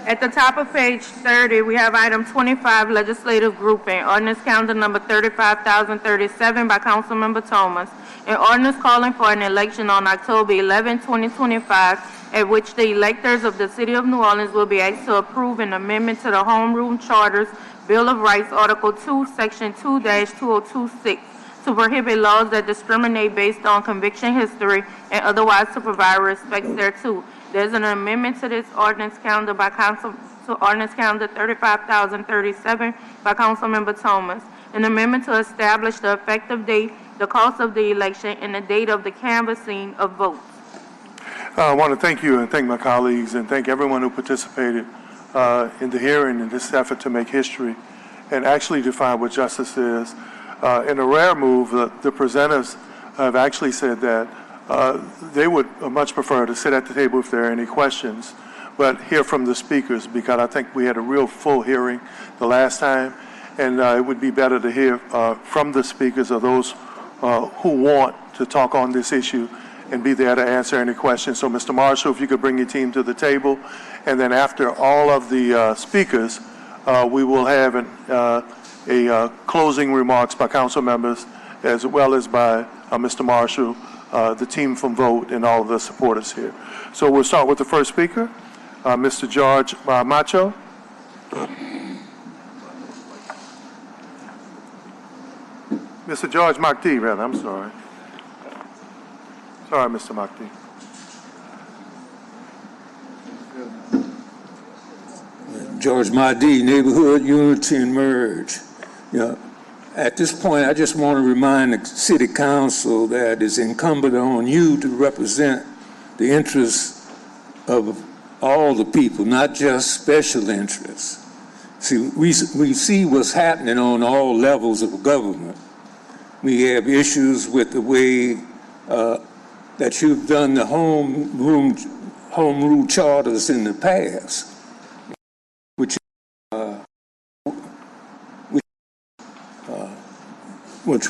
At the top of page 30, we have item 25, legislative grouping, ordinance calendar number 35,037 by Councilmember Thomas. An ordinance calling for an election on October 11, 2025, at which the electors of the City of New Orleans will be asked to approve an amendment to the Home Rule Charters Bill of Rights, Article 2, Section 2-2026, to prohibit laws that discriminate based on conviction history and otherwise to provide respect thereto. There's an amendment to this ordinance calendar by ordinance calendar 35,037 by Councilmember Thomas. An amendment to establish the effective date, the cost of the election, and the date of the canvassing of votes. I want to thank you and thank my colleagues and thank everyone who participated in the hearing in this effort to make history and actually define what justice is. In a rare move, the presenters have actually said that they would much prefer to sit at the table if there are any questions, but hear from the speakers, because I think we had a real full hearing the last time, and it would be better to hear from the speakers or those who want to talk on this issue and be there to answer any questions. So, Mr. Marshall, if you could bring your team to the table, and then after all of the speakers, we will have a closing remarks by council members, as well as by Mr. Marshall, the team from Vote, and all of the supporters here. So we'll start with the first speaker, Mr. George Macho. Mr. George Makdi, rather, I'm sorry. Sorry, Mr. Makdi. George Mahdi, Neighborhood Unity and Merge. At this point, I just want to remind the City Council that it's incumbent on you to represent the interests of all the people, not just special interests. See, we see what's happening on all levels of government. We have issues with the way that you've done the home rule charters in the past, which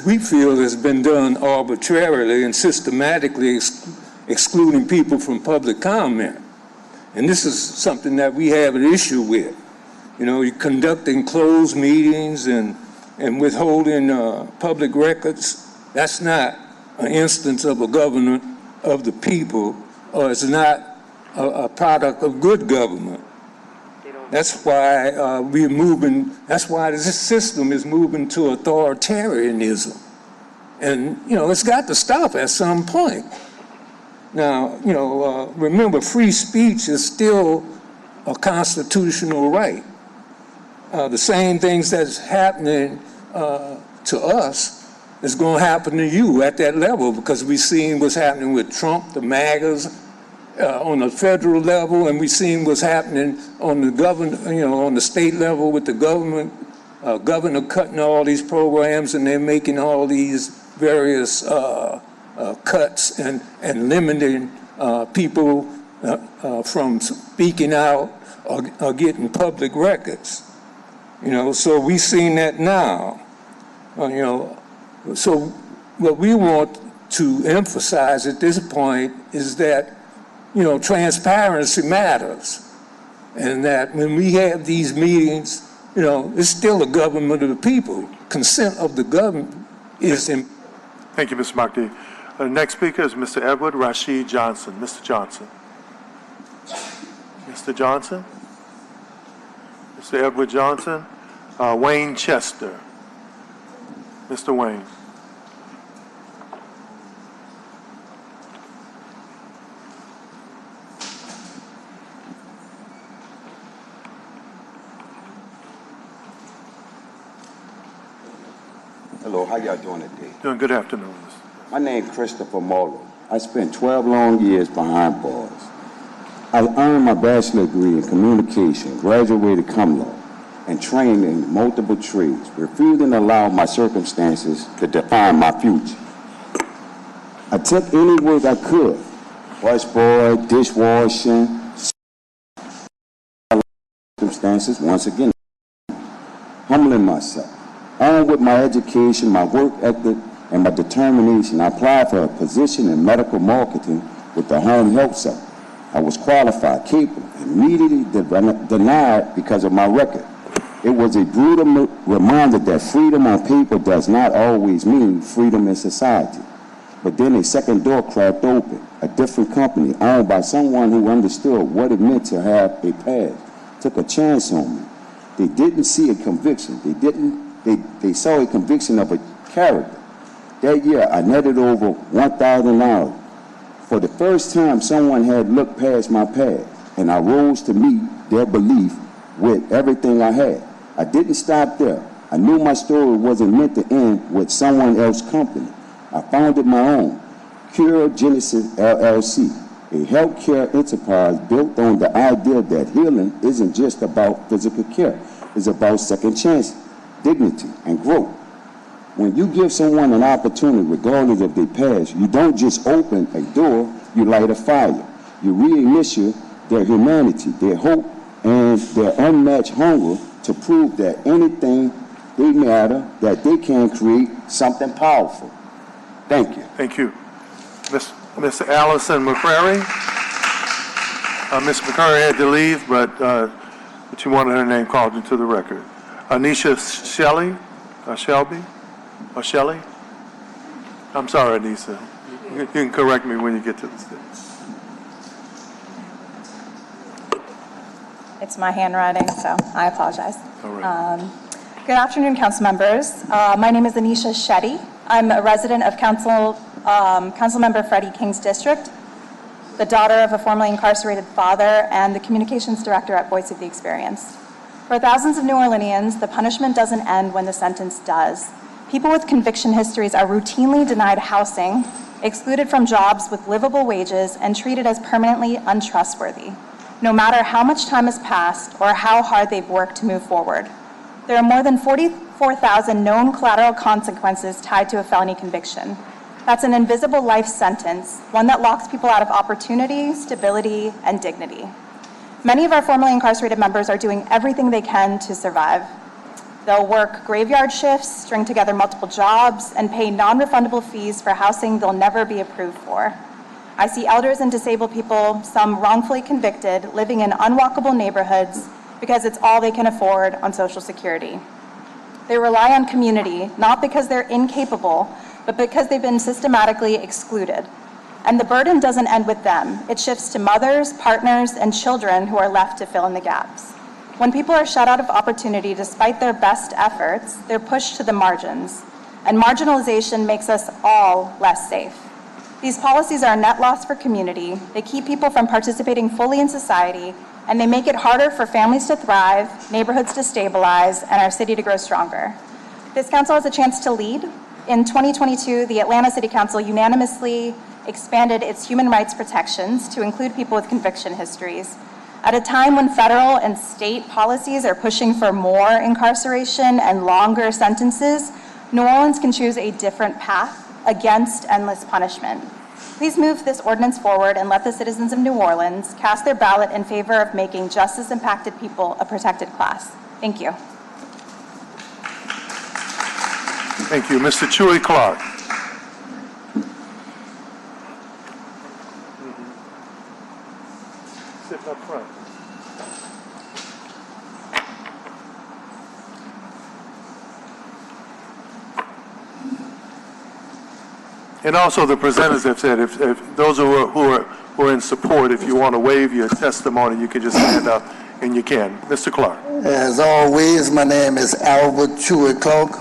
we feel has been done arbitrarily and systematically excluding people from public comment. And this is something that we have an issue with. You're conducting closed meetings and withholding public records. That's not an instance of a government of the people, or it's not a product of good government. That's why that's why this system is moving to authoritarianism. And, it's got to stop at some point. Now, remember, free speech is still a constitutional right. The same things that's happening to us is going to happen to you at that level, because we've seen what's happening with Trump, the MAGAs, on the federal level, and we've seen what's happening on the on the state level with the governor cutting all these programs, and they're making all these various cuts and limiting people from speaking out or getting public records. So we've seen that now. So what we want to emphasize at this point is that transparency matters, and that when we have these meetings, it's still a government of the people. Consent of the government is in. Thank you, Mr. Makdi. The next speaker is Mr. Edward Rashid Johnson. Mr. Johnson. Mr. Johnson. Mr. Edward Johnson. Wayne Chester. Mr. Wayne. Hello, how y'all doing today? Doing good afternoon. My name is Christopher Morrow. I spent 12 long years behind bars. I earned my bachelor's degree in communication, graduated cum laude, and trained in multiple trades, refusing to allow my circumstances to define my future. I took any work I could, busboy, dishwashing, circumstances, once again, humbling myself. Armed with my education, my work ethic, and my determination, I applied for a position in medical marketing with the home health sector. I was qualified, capable, immediately denied because of my record. It was a brutal reminder that freedom on paper does not always mean freedom in society. But then a second door cracked open. A different company owned by someone who understood what it meant to have a past took a chance on me. They didn't see a conviction. They saw a conviction of a character. That year, I netted over $1,000. For the first time, someone had looked past my past, and I rose to meet their belief with everything I had. I didn't stop there. I knew my story wasn't meant to end with someone else's company. I founded my own, Cure Genesis LLC, a healthcare enterprise built on the idea that healing isn't just about physical care. It's about second chances, dignity, and growth. When you give someone an opportunity, regardless of their past, you don't just open a door, you light a fire. You reignition their humanity, their hope, and their unmatched hunger to prove that anything they matter, that they can create something powerful. Thank you. Thank you. Mr. Allison McCrary. Ms. McCrary had to leave, but she wanted her name called into the record. Anisha Shelley, Shelby, or Shelley? I'm sorry, Anissa. You can correct me when you get to the stage. It's my handwriting, so I apologize. All right. Good afternoon, council members. My name is Anisha Shetty. I'm a resident of Councilmember Freddie King's district, the daughter of a formerly incarcerated father, and the communications director at Voice of the Experience. For thousands of New Orleanians, the punishment doesn't end when the sentence does. People with conviction histories are routinely denied housing, excluded from jobs with livable wages, and treated as permanently untrustworthy, no matter how much time has passed or how hard they've worked to move forward. There are more than 44,000 known collateral consequences tied to a felony conviction. That's an invisible life sentence, one that locks people out of opportunity, stability, and dignity. Many of our formerly incarcerated members are doing everything they can to survive. They'll work graveyard shifts, string together multiple jobs, and pay non-refundable fees for housing they'll never be approved for. I see elders and disabled people, some wrongfully convicted, living in unwalkable neighborhoods because it's all they can afford on Social Security. They rely on community, not because they're incapable, but because they've been systematically excluded. And the burden doesn't end with them. It shifts to mothers, partners, and children who are left to fill in the gaps. When people are shut out of opportunity despite their best efforts, they're pushed to the margins. And marginalization makes us all less safe. These policies are a net loss for community. They keep people from participating fully in society, and they make it harder for families to thrive, neighborhoods to stabilize, and our city to grow stronger. This council has a chance to lead. In 2022, the Atlanta City Council unanimously expanded its human rights protections to include people with conviction histories. At a time when federal and state policies are pushing for more incarceration and longer sentences, New Orleans can choose a different path against endless punishment. Please move this ordinance forward and let the citizens of New Orleans cast their ballot in favor of making justice-impacted people a protected class. Thank you. Thank you. Mr. Chewy Clark. Sit up front. And also the presenters have said if those who are in support, if you want to waive your testimony, you can just stand up and you can. Mr. Clark. As always, my name is Albert Chewy Clark.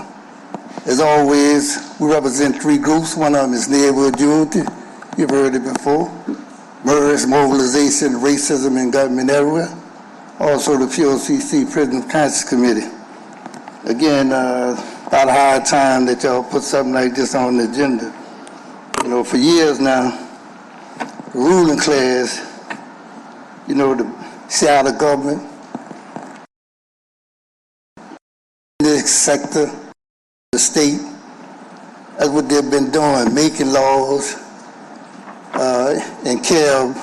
As always, we represent three groups. One of them is Neighborhood Unity. You've heard it before. Murders, Mobilization, Racism, and Government Everywhere. Also the POCC Prison of Conscience Committee. Again, about a high time that y'all put something like this on the agenda. You know, for years now, the ruling class, you know, the shadow government, this sector, the state, that's what they've been doing, making laws in care of,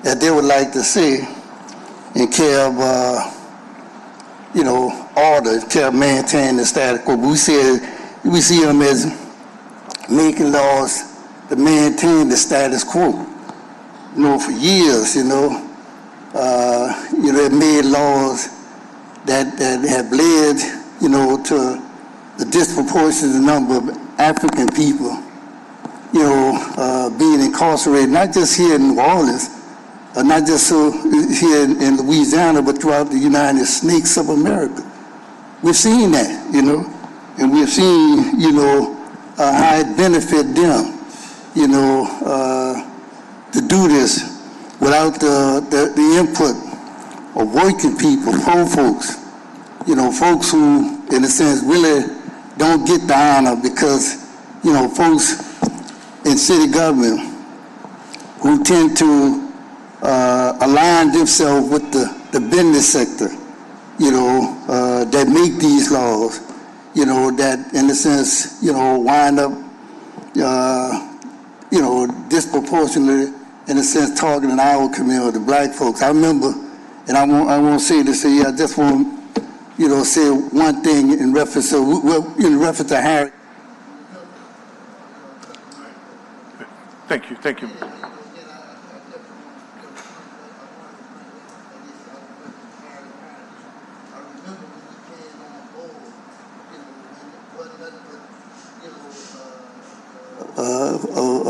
that they would like to see, in care of, you know, order, in care of maintaining the status quo. We see them as making laws to maintain the status quo. for years, it made laws that have led, to the disproportionate number of African people, being incarcerated, not just here in New Orleans, not just here in Louisiana, but throughout the United States of America. We've seen that, and we've seen, how it benefit them, to do this without the input of working people, poor folks, folks who, in a sense, really don't get the honor because, folks in city government who tend to align themselves with the business sector, that make these laws, that in a sense, wind up, disproportionately, in a sense, targeting our community, black folks. I remember, and I won't say this here, I just want, say one thing in reference to Harry. Thank you.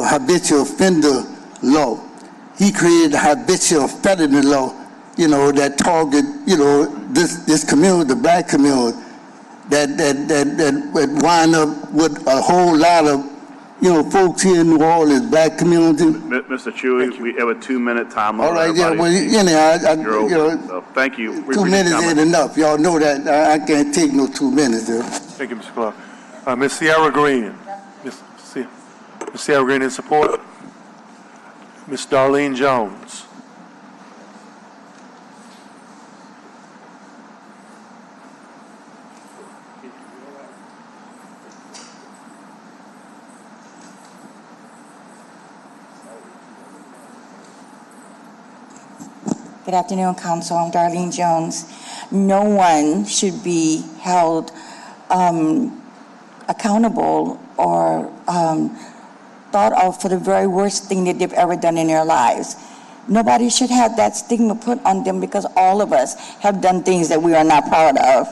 Habitual offender law. He created a habitual felony law, that target, this community, the black community, that wind up with a whole lot of, folks here in New Orleans, black community. Mr. Chewy, we have a 2-minute time limit. All right, yeah, well, so thank you. 2 minutes ain't enough. Y'all know that. I can't take no 2 minutes there. Thank you, Mr. Clark. Ms. Sierra Green. Ms. Sierra Green in support. Ms. Darlene Jones. Good afternoon, Council. I'm Darlene Jones. No one should be held accountable or thought of for the very worst thing that they've ever done in their lives. Nobody should have that stigma put on them because all of us have done things that we are not proud of.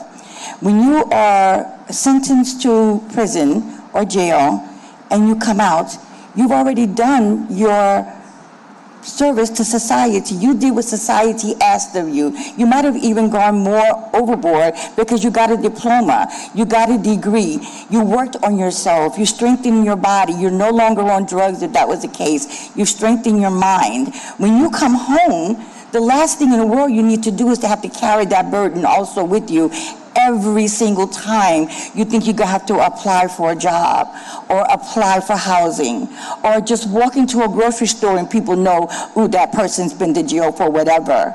When you are sentenced to prison or jail and you come out, you've already done your service to society. You did what society asked of you. You might have even gone more overboard because you got a diploma, you got a degree, you worked on yourself, you strengthened your body, you're no longer on drugs if that was the case, you strengthened your mind. When you come home, the last thing in the world you need to do is to have to carry that burden also with you every single time you think you're going to have to apply for a job or apply for housing or just walk into a grocery store and people know, ooh, that person's been to jail for whatever.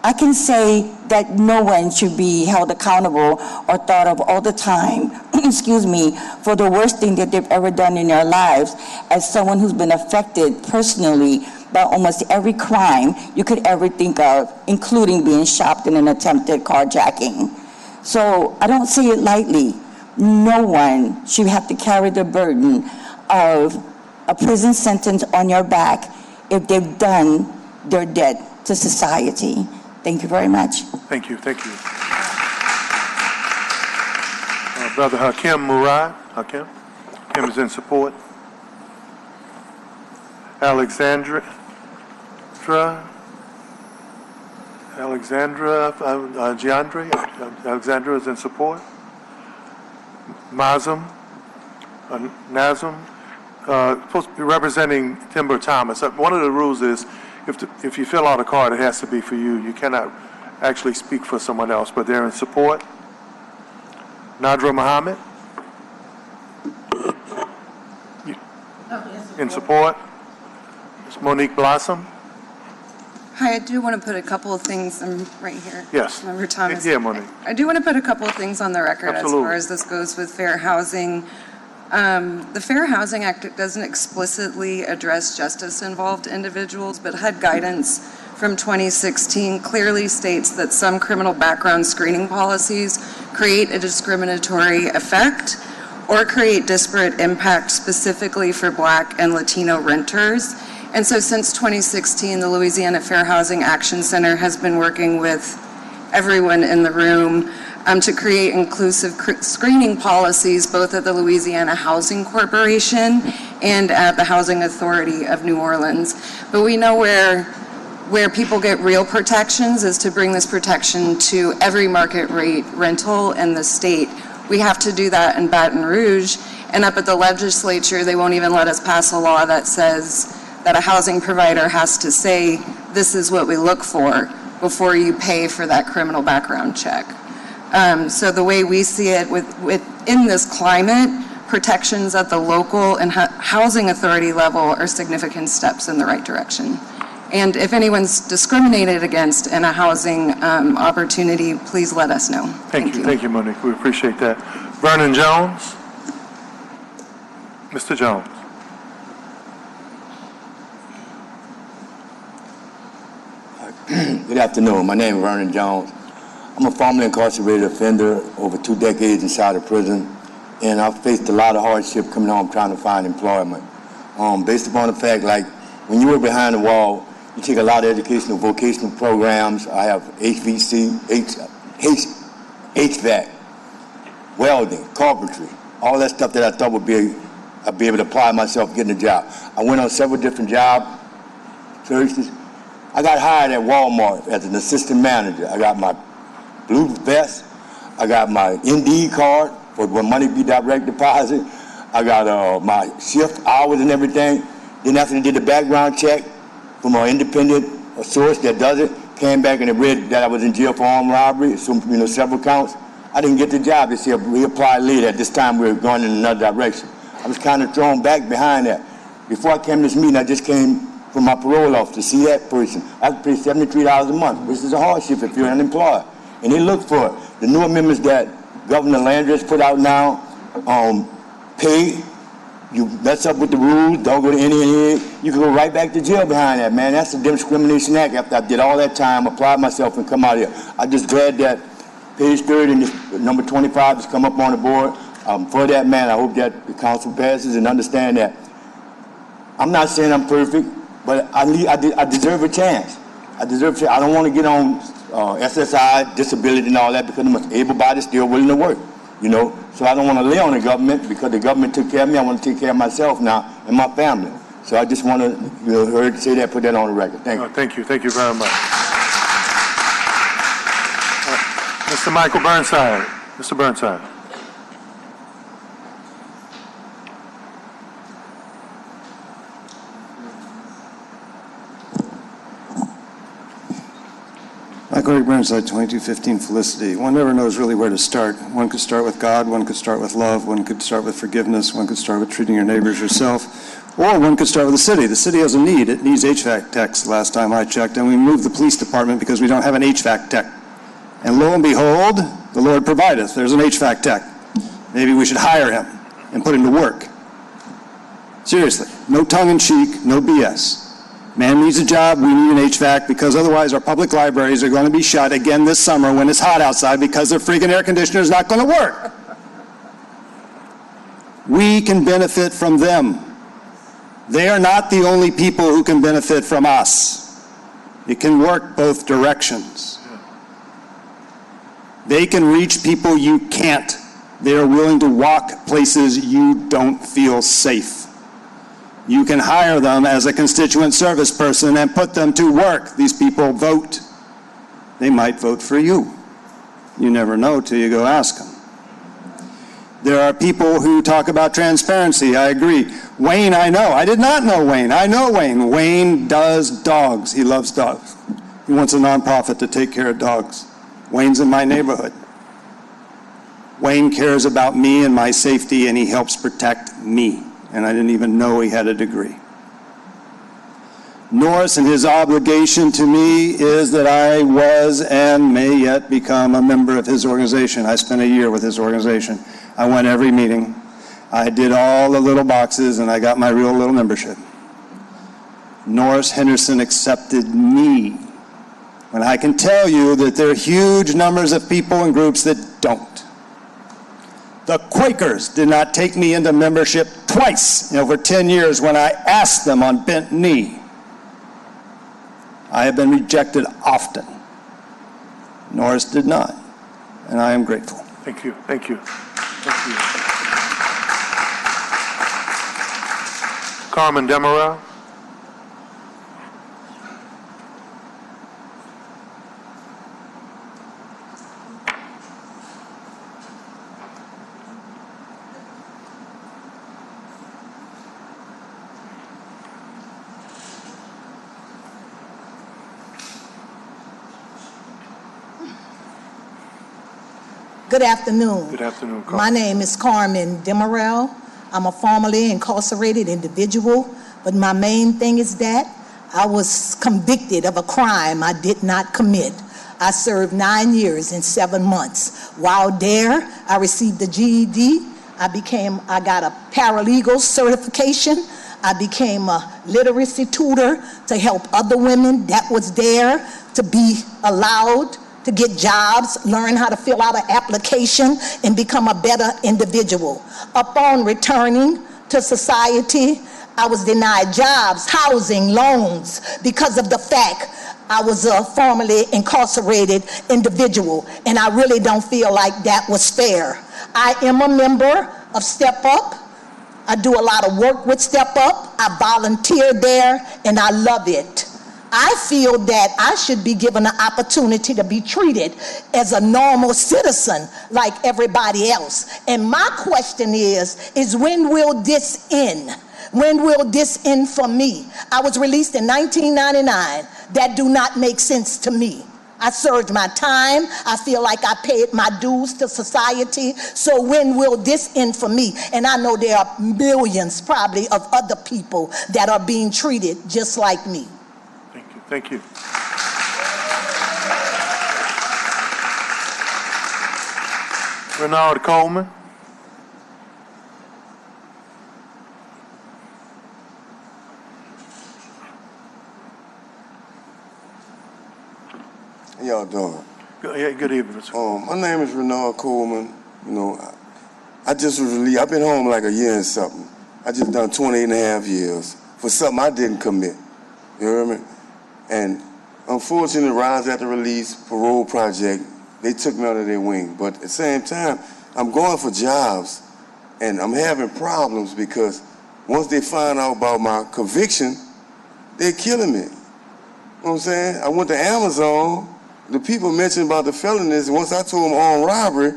I can say that no one should be held accountable or thought of all the time, excuse me, for the worst thing that they've ever done in their lives as someone who's been affected personally by almost every crime you could ever think of, including being shopped in an attempted carjacking. So I don't say it lightly. No one should have to carry the burden of a prison sentence on your back if they've done their debt to society. Thank you very much. Thank you. Brother Hakim Murad. Hakim is in support. Alexandra Alexandra is in support. Nazim, supposed to be representing Timber Thomas. One of the rules is if you fill out a card, it has to be for you. You cannot actually speak for someone else, but they're in support. Nadra Muhammad. In support. Ms. Monique Blossom. Hi, I do want to put a couple of things, I'm right here. Yes. Member Thomas. Yeah, Monique. I do want to put a couple of things on the record Absolutely. as far as this goes with fair housing. The Fair Housing Act doesn't explicitly address justice-involved individuals, but HUD guidance from 2016 clearly states that some criminal background screening policies create a discriminatory effect or create disparate impact specifically for Black and Latino renters. And so since 2016, the Louisiana Fair Housing Action Center has been working with everyone in the room to create inclusive screening policies both at the Louisiana Housing Corporation and at the Housing Authority of New Orleans. But we know where people get real protections is to bring this protection to every market rate rental in the state. We have to do that in Baton Rouge, and up at the legislature, they won't even let us pass a law that says that a housing provider has to say, this is what we look for before you pay for that criminal background check. So the way we see it in this climate, protections at the local and housing authority level are significant steps in the right direction. And if anyone's discriminated against in a housing opportunity, please let us know. Thank you. Thank you, Monique. We appreciate that. Vernon Jones. Mr. Jones. Good afternoon. My name is Vernon Jones. I'm a formerly incarcerated offender over 2 decades inside of prison, and I've faced a lot of hardship coming home trying to find employment. Based upon the fact, like, when you were behind the wall, you take a lot of educational, vocational programs. I have HVAC, welding, carpentry, all that stuff that I thought I'd be able to apply myself getting a job. I went on several different job searches. I got hired at Walmart as an assistant manager. I got my blue vest. I got my Indeed card for when money be direct deposit. I got my shift hours and everything. Then after they did the background check from an independent source that does it, came back and it read that I was in jail for armed robbery, so, several counts. I didn't get the job. They said, reapply later. At this time, we were going in another direction. I was kind of thrown back behind that. Before I came to this meeting, I just came from my parole office to see that person. I have to pay $73 a month, which is a hardship if you're unemployed. And they look for it. The new amendments that Governor Landry has put out now, pay, you mess up with the rules, don't go to any, you can go right back to jail behind that, man. That's the Discrimination Act. After I did all that time, applied myself and come out here. I'm just glad that page 30 and this number 25 has come up on the board. For that, man, I hope that the council passes and understand that. I'm not saying I'm perfect, but I deserve a chance. I don't want to get on SSI, disability and all that because I'm an able-bodied, still willing to work, So I don't want to lay on the government because the government took care of me. I want to take care of myself now and my family. So I just want to, say that, put that on the record. Thank you. Thank you. Thank you very much. Mr. Michael Burnside. Mr. Burnside. Michael Burnside, 2215 Felicity. One never knows really where to start. One could start with God, one could start with love, one could start with forgiveness, one could start with treating your neighbors yourself, or one could start with the city. The city has a need. It needs HVAC techs last time I checked, and we moved the police department because we don't have an HVAC tech. And lo and behold, the Lord provideth. There's an HVAC tech. Maybe we should hire him and put him to work. Seriously, no tongue-in-cheek, no BS. Man needs a job, we need an HVAC, because otherwise our public libraries are going to be shut again this summer when it's hot outside because their freaking air conditioner is not going to work. We can benefit from them. They are not the only people who can benefit from us. It can work both directions. They can reach people you can't. They are willing to walk places you don't feel safe. You can hire them as a constituent service person and put them to work. These people vote. They might vote for you. You never know till you go ask them. There are people who talk about transparency. I agree. Wayne, I know. I did not know Wayne. I know Wayne. Wayne does dogs. He loves dogs. He wants a nonprofit to take care of dogs. Wayne's in my neighborhood. Wayne cares about me and my safety, and he helps protect me. And I didn't even know he had a degree. Norris and his obligation to me is that I was and may yet become a member of his organization. I spent a year with his organization. I went every meeting. I did all the little boxes, and I got my real little membership. Norris Henderson accepted me. When I can tell you that there are huge numbers of people and groups that don't. The Quakers did not take me into membership twice in over 10 years when I asked them on bent knee. I have been rejected often. Norris did not, and I am grateful. Thank you. Thank you. Thank you. Carmen Demerel. Good afternoon. Good afternoon, Carmen. My name is Carmen Demerel. I'm a formerly incarcerated individual, but my main thing is that I was convicted of a crime I did not commit. I served 9 years and 7 months. While there, I received a GED. I got a paralegal certification. I became a literacy tutor to help other women that was there to be allowed to get jobs, learn how to fill out an application, and become a better individual. Upon returning to society, I was denied jobs, housing, loans, because of the fact I was a formerly incarcerated individual, and I really don't feel like that was fair. I am a member of Step Up. I do a lot of work with Step Up. I volunteer there, and I love it. I feel that I should be given an opportunity to be treated as a normal citizen like everybody else. And my question is when will this end? When will this end for me? I was released in 1999. That do not make sense to me. I served my time. I feel like I paid my dues to society. So when will this end for me? And I know there are millions probably of other people that are being treated just like me. Thank you. Renard Coleman. How y'all doing? Good evening, sir. My name is Renard Coleman. You know, I just was released. I've been home like a year and something. I just done 28 and a half years for something I didn't commit. You hear me? And unfortunately, right after release, parole project, they took me under their wing. But at the same time, I'm going for jobs, and I'm having problems because once they find out about my conviction, they're killing me. You know what I'm saying? I went to Amazon. The people mentioned about the felonies, once I told them armed robbery,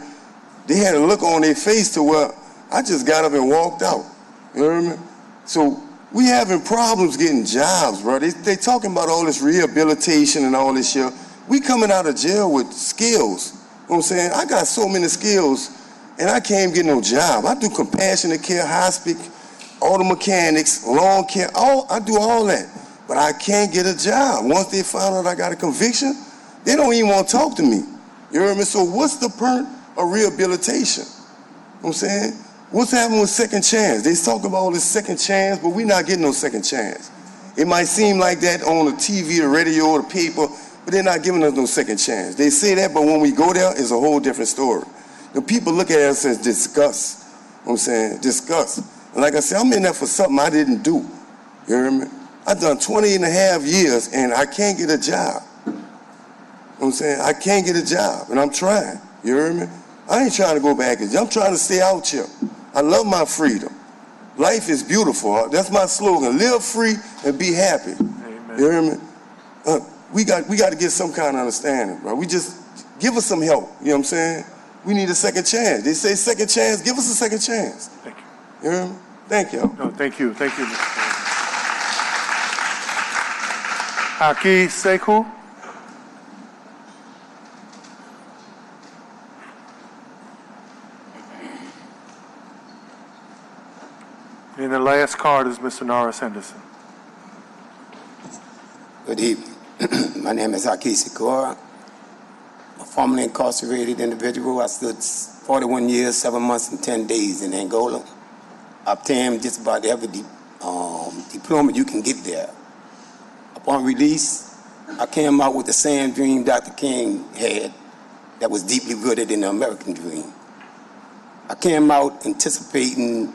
they had a look on their face to where I just got up and walked out. You hear me? So we having problems getting jobs, bro. They talking about all this rehabilitation and all this shit. We coming out of jail with skills. You know what I'm saying? I got so many skills, and I can't get no job. I do compassionate care, hospice, auto mechanics, lawn care. I do all that, but I can't get a job. Once they find out I got a conviction, they don't even want to talk to me. You hear me? So what's the point of rehabilitation? You know what I'm saying? What's happening with second chance? They talk about all this second chance, but we're not getting no second chance. It might seem like that on the TV, the radio, or the paper, but they're not giving us no second chance. They say that, but when we go there, it's a whole different story. The people look at us as disgust. You know what I'm saying? Disgust. And like I said, I'm in there for something I didn't do. You hear me? I've done 20 and a half years, and I can't get a job. You know what I'm saying? I can't get a job, and I'm trying. You hear me? I ain't trying to go back. I'm trying to stay out here. I love my freedom. Life is beautiful. That's my slogan. Live free and be happy. Amen. You hear me? We got to get some kind of understanding, bro. We just give us some help. You know what I'm saying? We need a second chance. They say second chance. Give us a second chance. Thank you. You hear me? Thank you. No, thank you. Thank you, Mr. Haki Sekou. And the last card is Mr. Norris Henderson. Good evening. My name is Haki Sekou. A formerly incarcerated individual. I stood 41 years, 7 months, and 10 days in Angola. I obtained just about every diploma you can get there. Upon release, I came out with the same dream Dr. King had that was deeply rooted in the American dream. I came out anticipating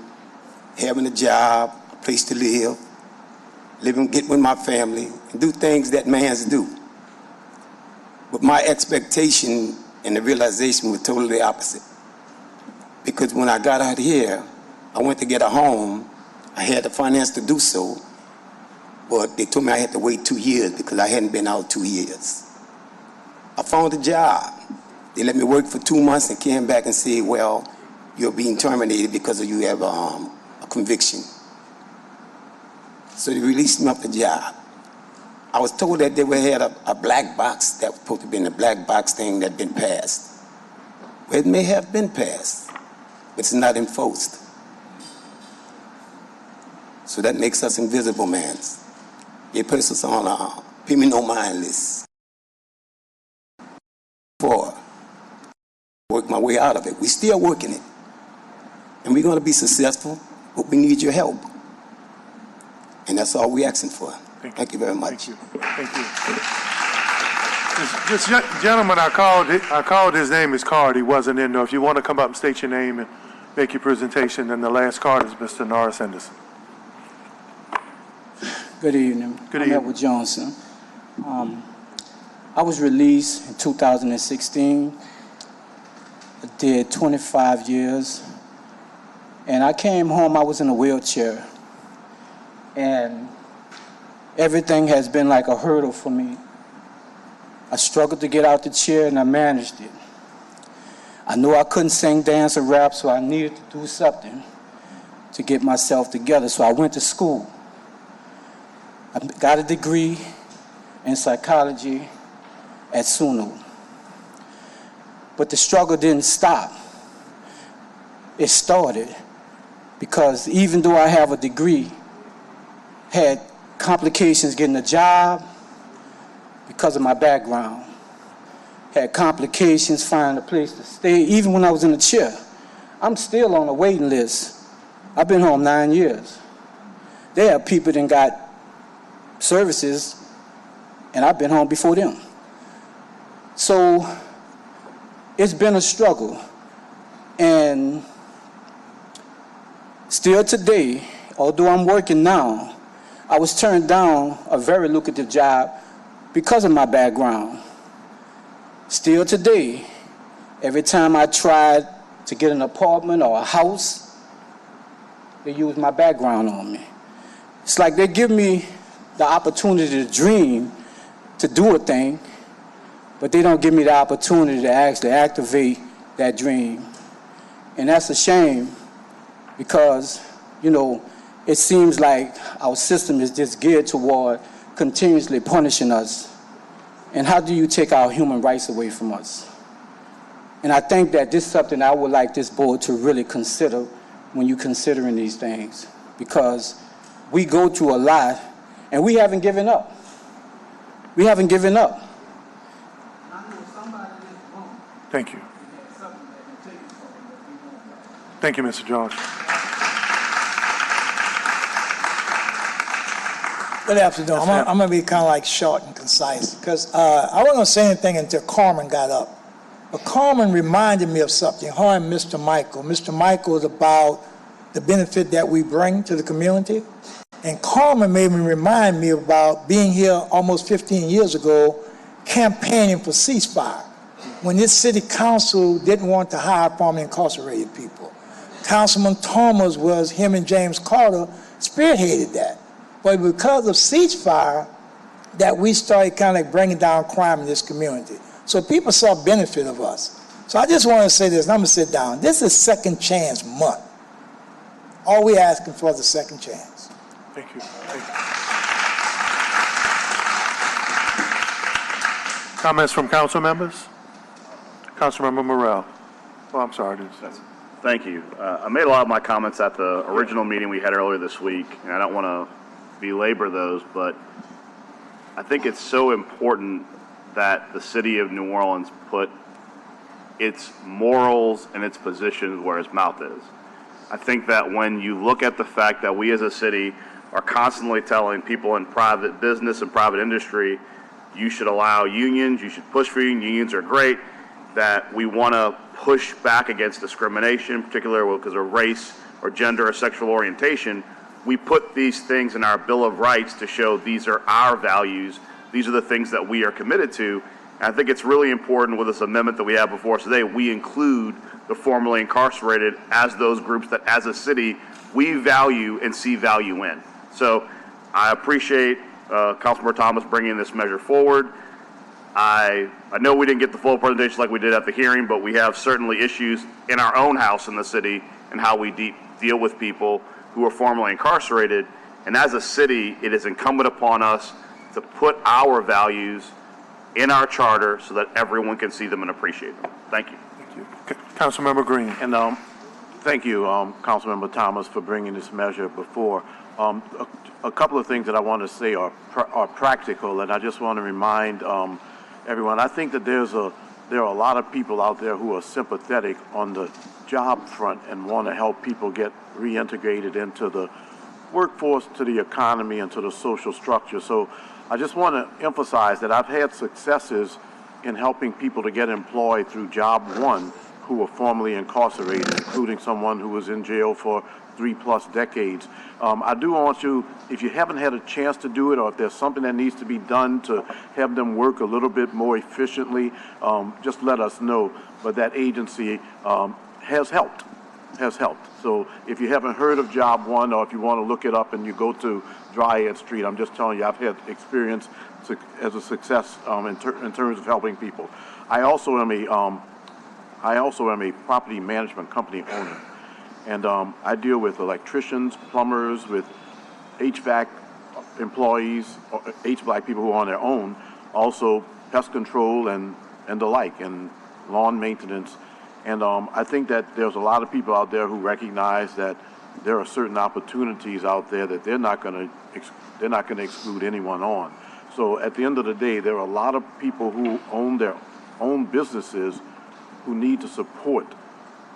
having a job, a place to live, get with my family, and do things that mans do. But my expectation and the realization were totally opposite. Because when I got out here, I went to get a home. I had the finance to do so, but they told me I had to wait 2 years because I hadn't been out 2 years. I found a job. They let me work for 2 months and came back and said, well, you're being terminated because you have a conviction. So they released me off the job. I was told that they had a black box that was supposed to be in the black box thing that had been passed. Well, it may have been passed, but it's not enforced. So that makes us invisible mans. They put us on a pay me no mind list. Work my way out of it. We're still working it. And we're going to be successful, but we need your help. And that's all we're asking for. Thank you very much. Thank you. This gentleman I called his name is Card. He wasn't in there. If you want to come up and state your name and make your presentation, then the last card is Mr. Norris Henderson. Good evening. Good I'm evening. Edward Johnson. I was released in 2016. I did 25 years. And I came home, I was in a wheelchair. And everything has been like a hurdle for me. I struggled to get out the chair and I managed it. I knew I couldn't sing, dance, or rap, so I needed to do something to get myself together. So I went to school. I got a degree in psychology at SUNY. But the struggle didn't stop. It started because even though I have a degree, had complications getting a job because of my background. Had complications finding a place to stay, even when I was in a chair. I'm still on a waiting list. I've been home 9 years. There are people that got services, and I've been home before them. So it's been a struggle. And still today, although I'm working now, I was turned down a very lucrative job because of my background. Still today, every time I tried to get an apartment or a house, they use my background on me. It's like they give me the opportunity to dream, to do a thing, but they don't give me the opportunity to actually activate that dream. And that's a shame because, you know, it seems like our system is just geared toward continuously punishing us. And how do you take our human rights away from us? And I think that this is something I would like this board to really consider when you're considering these things, because we go through a lot and we haven't given up. We haven't given up. Thank you. Thank you, Mr. Jones. Good afternoon. I'm going to be kind of like short and concise because I wasn't going to say anything until Carmen got up. But Carmen reminded me of something, her and Mr. Michael. Mr. Michael is about the benefit that we bring to the community. And Carmen made me remind me about being here almost 15 years ago campaigning for ceasefire when this city council didn't want to hire formerly incarcerated people. Councilman Thomas was, him and James Carter spearheaded that. But because of ceasefire, that we started kind of like bringing down crime in this community. So people saw benefit of us. So I just want to say this, and I'm going to sit down. This is Second Chance Month. All we're asking for is a second chance. Thank you. Comments from council members? Councilmember Morrell. Oh, I'm sorry. Thank you. I made a lot of my comments at the original meeting we had earlier this week, and I don't want to belabor those, but I think it's so important that the city of New Orleans put its morals and its positions where its mouth is. I think that when you look at the fact that we as a city are constantly telling people in private business and private industry, you should allow unions, you should push for unions are great, that we want to push back against discrimination, particularly because of race or gender or sexual orientation, we put these things in our Bill of Rights to show these are our values. These are the things that we are committed to. And I think it's really important with this amendment that we have before us today, we include the formerly incarcerated as those groups that as a city we value and see value in. So I appreciate Councilmember Thomas bringing this measure forward. I know we didn't get the full presentation like we did at the hearing, but we have certainly issues in our own house in the city and how we deal with people who are formerly incarcerated. And as a city, it is incumbent upon us to put our values in our charter so that everyone can see them and appreciate them. Thank you. Thank you. Councilmember Green. And thank you, Councilmember Thomas, for bringing this measure before. A couple of things that I want to say are practical, and I just want to remind everyone. I think that there are a lot of people out there who are sympathetic on the job front and want to help people get reintegrated into the workforce, to the economy, and to the social structure. So I just want to emphasize that I've had successes in helping people to get employed through Job One who were formerly incarcerated, including someone who was in jail for 3+ decades. I do want you, if you haven't had a chance to do it, or if there's something that needs to be done to have them work a little bit more efficiently, just let us know. But that agency has helped. So if you haven't heard of Job One, or if you want to look it up and you go to Dryad Street, I'm just telling you, I've had experience as a success in terms of helping people. I also am a property management company owner. And I deal with electricians, plumbers, with HVAC employees, HVAC people who are on their own, also pest control and the like, and lawn maintenance. And I think that there's a lot of people out there who recognize that there are certain opportunities out there that they're not going to exclude anyone on. So at the end of the day, there are a lot of people who own their own businesses who need the support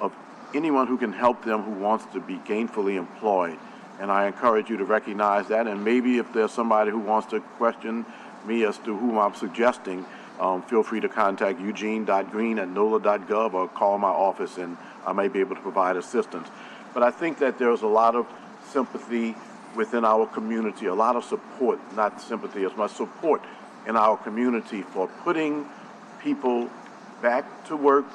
of anyone who can help them who wants to be gainfully employed. And I encourage you to recognize that. And maybe if there's somebody who wants to question me as to whom I'm suggesting, feel free to contact eugene.green@nola.gov or call my office, and I may be able to provide assistance. But I think that there's a lot of sympathy within our community, a lot of support, not sympathy as much, support in our community for putting people back to work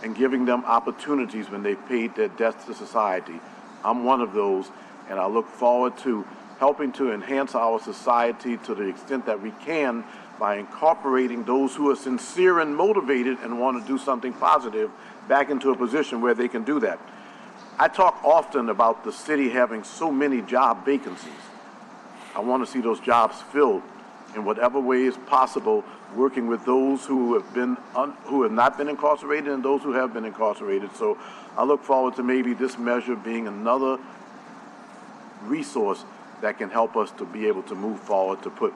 and giving them opportunities when they've paid their debts to society. I'm one of those, and I look forward to helping to enhance our society to the extent that we can by incorporating those who are sincere and motivated and want to do something positive back into a position where they can do that. I talk often about the city having so many job vacancies. I want to see those jobs filled in whatever way is possible, working with those who have not been incarcerated and those who have been incarcerated. So I look forward to maybe this measure being another resource that can help us to be able to move forward to put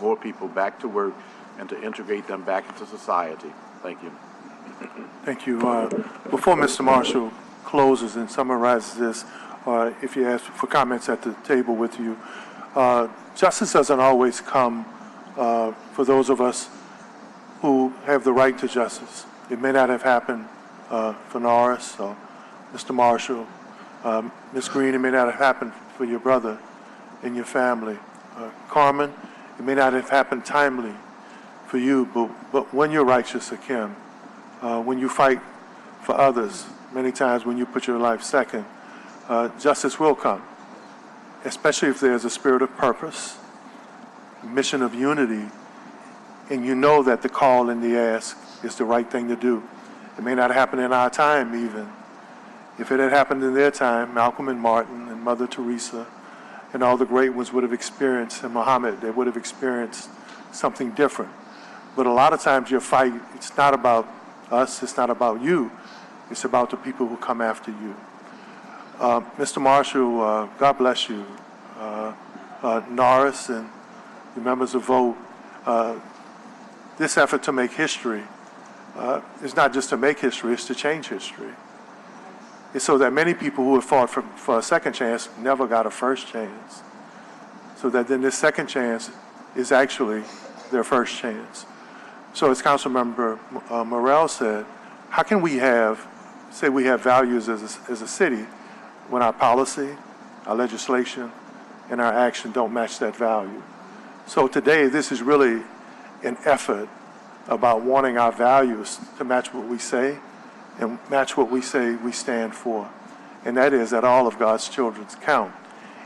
more people back to work and to integrate them back into society. Thank you. Thank you. Before Mr. Marshall closes and summarizes this, if you ask for comments at the table with you, justice doesn't always come for those of us who have the right to justice. It may not have happened for Norris or Mr. Marshall, Ms. Green. It may not have happened for your brother and your family. Carmen, it may not have happened timely for you, but when you're righteous, Akim, when you fight for others, many times when you put your life second, justice will come, especially if there's a spirit of purpose, mission of unity, and you know that the call and the ask is the right thing to do. It may not happen in our time even. If it had happened in their time, Malcolm and Martin and Mother Teresa and all the great ones would have experienced, and Muhammad, they would have experienced something different. But a lot of times your fight, it's not about us, it's not about you, it's about the people who come after you. Mr. Marshall, God bless you. Norris and the members of VOTE, this effort to make history is not just to make history, it's to change history. It's so that many people who have fought for a second chance never got a first chance. So that then this second chance is actually their first chance. So as Councilmember Morrell said, how can we say we have values as a city when our policy, our legislation, and our action don't match that value. So today, this is really an effort about wanting our values to match what we say and match what we say we stand for. And that is that all of God's children count.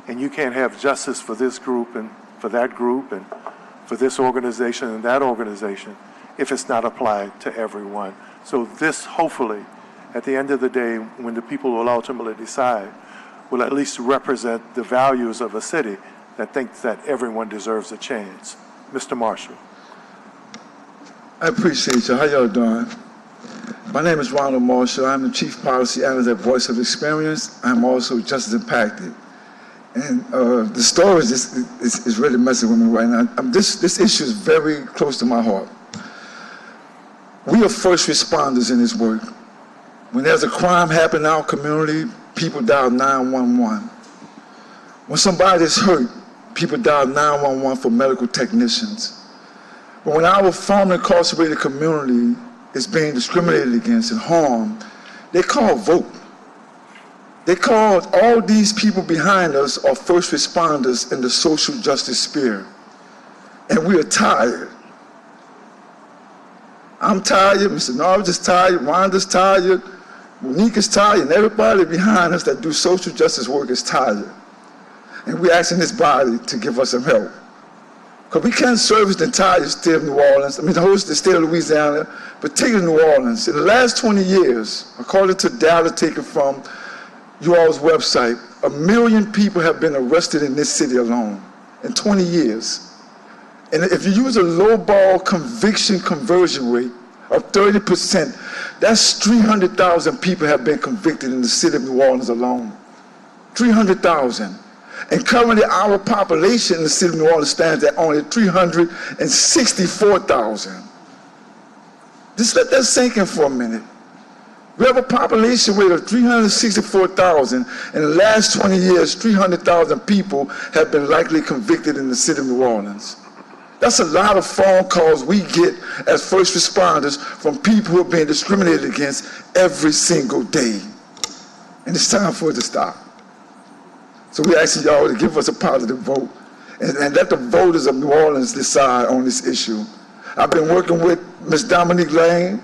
And you can't have justice for this group and for that group and for this organization and that organization if it's not applied to everyone. So this, hopefully, at the end of the day, when the people will ultimately decide, will at least represent the values of a city that thinks that everyone deserves a chance. Mr. Marshall. I appreciate you. How y'all doing? My name is Ronald Marshall. I'm the Chief Policy Analyst at Voice of Experience. I'm also Justice Impacted. And the story is really messing with me right now. This issue is very close to my heart. We are first responders in this work. When there's a crime happening in our community, people dial 911. When somebody is hurt, people dial 911 for medical technicians. But when our formerly incarcerated community is being discriminated against and harmed, they call vote. They call all these people behind us are first responders in the social justice sphere. And we are tired. I'm tired, Mr. Norris is tired, Rhonda's tired, Monique is tired, and everybody behind us that do social justice work is tired. And we're asking this body to give us some help. Because we can't service the entire state of New Orleans, the state of Louisiana, particularly New Orleans. In the last 20 years, according to data taken from you all's website, 1 million people have been arrested in this city alone in 20 years. And if you use a low-ball conviction conversion rate of 30%, that's 300,000 people have been convicted in the city of New Orleans alone. 300,000. And currently our population in the city of New Orleans stands at only 364,000. Just let that sink in for a minute. We have a population rate of 364,000. In the last 20 years, 300,000 people have been likely convicted in the city of New Orleans. That's a lot of phone calls we get as first responders from people who are being discriminated against every single day. And it's time for it to stop. So we're asking y'all to give us a positive vote and let the voters of New Orleans decide on this issue. I've been working with Ms. Dominique Lane,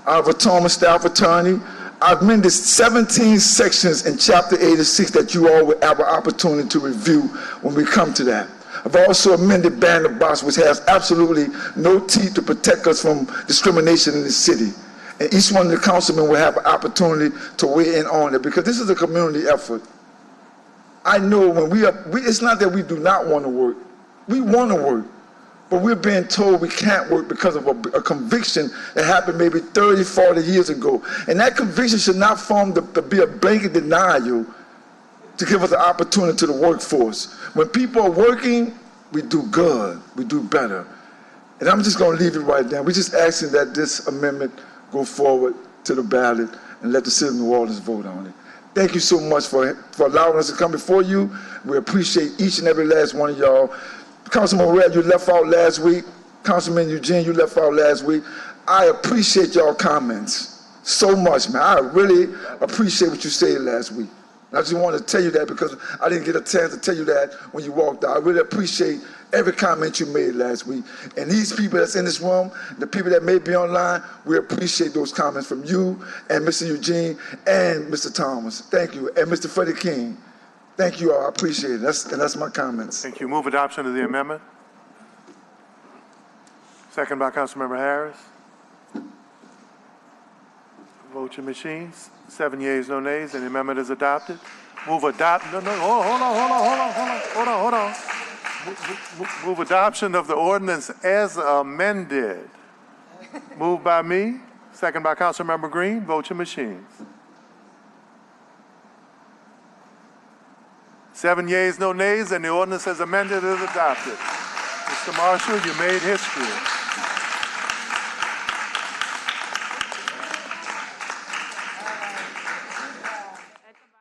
our Thomas staff attorney. I've amended 17 sections in Chapter 86 that you all will have an opportunity to review when we come to that. I've also amended Ban the Box, which has absolutely no teeth to protect us from discrimination in the city. And each one of the councilmen will have an opportunity to weigh in on it because this is a community effort. I know when it's not that we do not want to work. We want to work. But we're being told we can't work because of a conviction that happened maybe 30, 40 years ago. And that conviction should not to be a blanket denial to give us an opportunity to the workforce. When people are working, we do good, we do better. And I'm just going to leave it right there. We're just asking that this amendment go forward to the ballot and let the city of New Orleans vote on it. Thank you so much for allowing us to come before you. We appreciate each and every last one of y'all. Councilman Red, you left out last week. Councilman Eugene, you left out last week. I appreciate y'all comments so much, man. I really appreciate what you said last week. And I just wanted to tell you that because I didn't get a chance to tell you that when you walked out. I really appreciate every comment you made last week. And these people that's in this room, the people that may be online, we appreciate those comments from you and Mr. Eugene and Mr. Thomas. Thank you. And Mr. Freddie King. Thank you all. I appreciate it. That's my comments. Thank you. Move adoption of the amendment. Second by Councilmember Harris. Vote your machines. 7 yeas, no nays, and the amendment is adopted. Move adopt. No, hold on. Move adoption of the ordinance as amended. Moved by me. Second by Councilmember Green. Vote your machines. 7 yeas, no nays, and the ordinance as amended is adopted. Mr. Marshall, you made history.